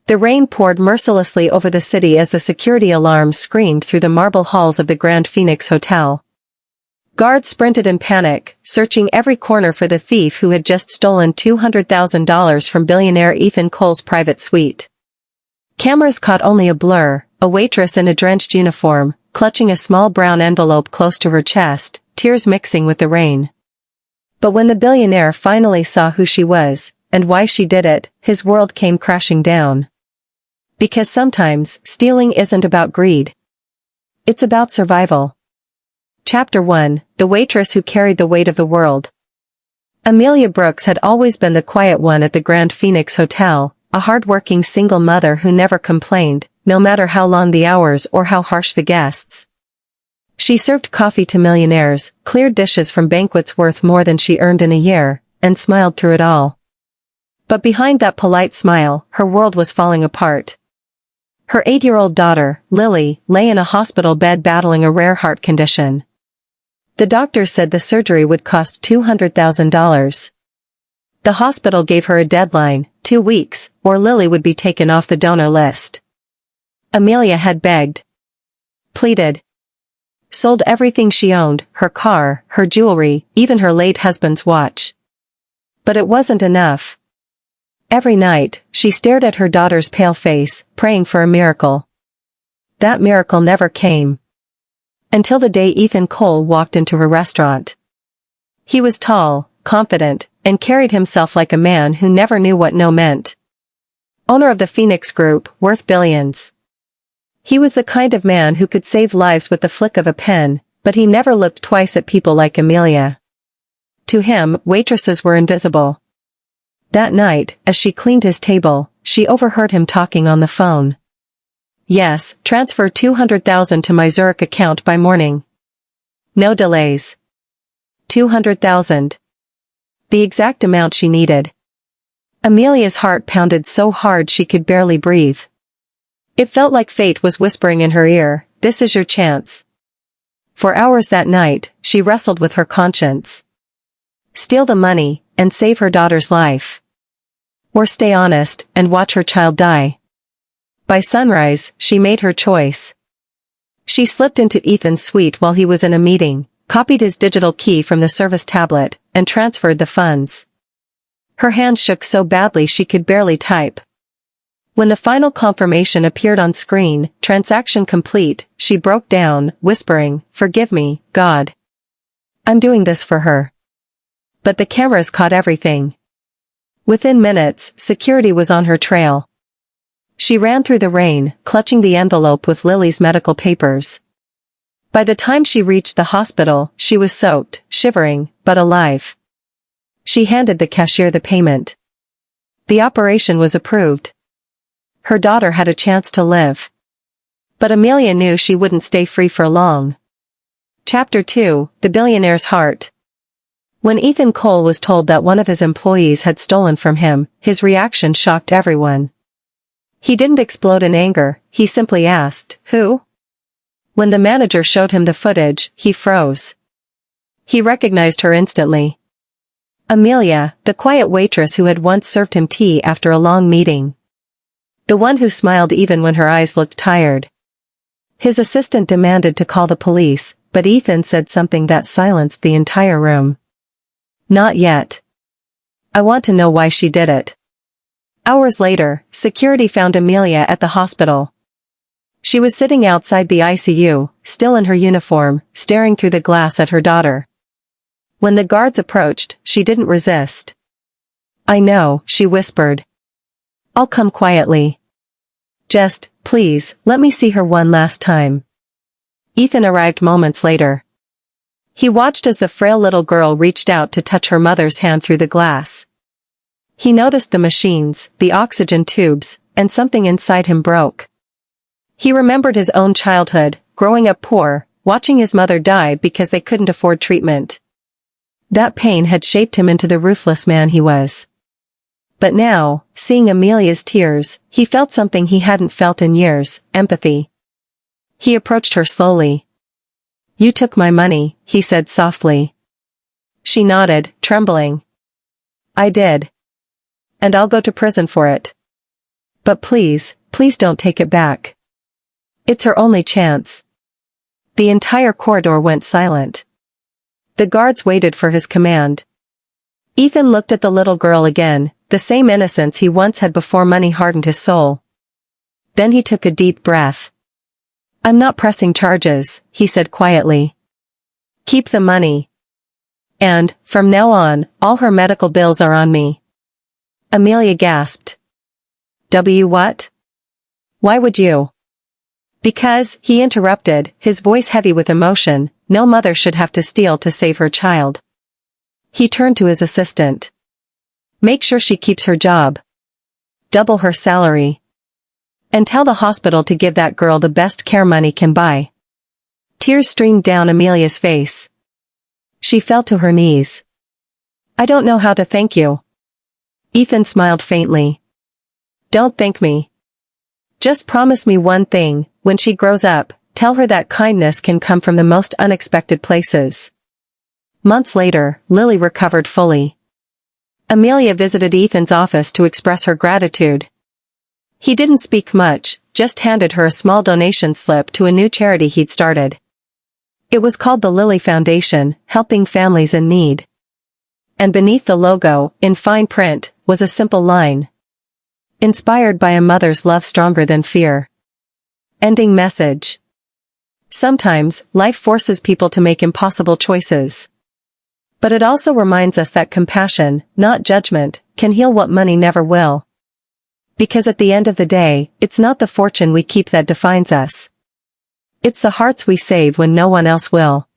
The rain poured mercilessly over the city as the security alarms screamed through the marble halls of the Grand Phoenix Hotel. Guards sprinted in panic, searching every corner for the thief who had just stolen $200,000 from billionaire Ethan Cole's private suite. Cameras caught only a blur, a waitress in a drenched uniform, clutching a small brown envelope close to her chest, tears mixing with the rain. But when the billionaire finally saw who she was, and why she did it, his world came crashing down. Because sometimes, stealing isn't about greed. It's about survival. Chapter 1, The Waitress Who Carried the Weight of the World. Amelia Brooks had always been the quiet one at the Grand Phoenix Hotel, a hard-working single mother who never complained, no matter how long the hours or how harsh the guests. She served coffee to millionaires, cleared dishes from banquets worth more than she earned in a year, and smiled through it all. But behind that polite smile, her world was falling apart. Her 8-year-old daughter, Lily, lay in a hospital bed battling a rare heart condition. The doctors said the surgery would cost $200,000. The hospital gave her a deadline, 2 weeks, or Lily would be taken off the donor list. Amelia had begged, pleaded, sold everything she owned, her car, her jewelry, even her late husband's watch. But it wasn't enough. Every night, she stared at her daughter's pale face, praying for a miracle. That miracle never came. Until the day Ethan Cole walked into her restaurant. He was tall, confident, and carried himself like a man who never knew what no meant. Owner of the Phoenix Group, worth billions. He was the kind of man who could save lives with the flick of a pen, but he never looked twice at people like Amelia. To him, waitresses were invisible. That night, as she cleaned his table, she overheard him talking on the phone. Yes, transfer $200,000 to my Zurich account by morning. No delays. $200,000. The exact amount she needed. Amelia's heart pounded so hard she could barely breathe. It felt like fate was whispering in her ear, "This is your chance." For hours that night, she wrestled with her conscience. Steal the money, and save her daughter's life. Or stay honest, and watch her child die. By sunrise, she made her choice. She slipped into Ethan's suite while he was in a meeting, copied his digital key from the service tablet, and transferred the funds. Her hands shook so badly she could barely type. When the final confirmation appeared on screen, transaction complete, she broke down, whispering, "Forgive me, God. I'm doing this for her." But the cameras caught everything. Within minutes, security was on her trail. She ran through the rain, clutching the envelope with Lily's medical papers. By the time she reached the hospital, she was soaked, shivering, but alive. She handed the cashier the payment. The operation was approved. Her daughter had a chance to live. But Amelia knew she wouldn't stay free for long. Chapter 2, The Billionaire's Heart. When Ethan Cole was told that one of his employees had stolen from him, his reaction shocked everyone. He didn't explode in anger, he simply asked, "Who?" When the manager showed him the footage, he froze. He recognized her instantly. Amelia, the quiet waitress who had once served him tea after a long meeting. The one who smiled even when her eyes looked tired. His assistant demanded to call the police, but Ethan said something that silenced the entire room. "Not yet. I want to know why she did it." Hours later, security found Amelia at the hospital. She was sitting outside the ICU, still in her uniform, staring through the glass at her daughter. When the guards approached, she didn't resist. "I know," she whispered. "I'll come quietly. Just, please, let me see her one last time." Ethan arrived moments later. He watched as the frail little girl reached out to touch her mother's hand through the glass. He noticed the machines, the oxygen tubes, and something inside him broke. He remembered his own childhood, growing up poor, watching his mother die because they couldn't afford treatment. That pain had shaped him into the ruthless man he was. But now, seeing Amelia's tears, he felt something he hadn't felt in years, empathy. He approached her slowly. "You took my money," he said softly. She nodded, trembling. "I did. And I'll go to prison for it. But please, please don't take it back. It's her only chance. The entire corridor went silent. The guards waited for his command. Ethan looked at the little girl again, the same innocence he once had before money hardened his soul. Then he took a deep breath. "I'm not pressing charges," he said quietly. "Keep the money. And, from now on, all her medical bills are on me." Amelia gasped. What? Why would you?" "Because," he interrupted, his voice heavy with emotion, "no mother should have to steal to save her child." He turned to his assistant. "Make sure she keeps her job. Double her salary. And tell the hospital to give that girl the best care money can buy." Tears streamed down Amelia's face. She fell to her knees. "I don't know how to thank you." Ethan smiled faintly. "Don't thank me. Just promise me one thing, when she grows up, tell her that kindness can come from the most unexpected places." Months later, Lily recovered fully. Amelia visited Ethan's office to express her gratitude. He didn't speak much, just handed her a small donation slip to a new charity he'd started. It was called the Lily Foundation, helping families in need. And beneath the logo, in fine print, was a simple line. "Inspired by a mother's love stronger than fear." Ending message. Sometimes, life forces people to make impossible choices. But it also reminds us that compassion, not judgment, can heal what money never will. Because at the end of the day, it's not the fortune we keep that defines us. It's the hearts we save when no one else will.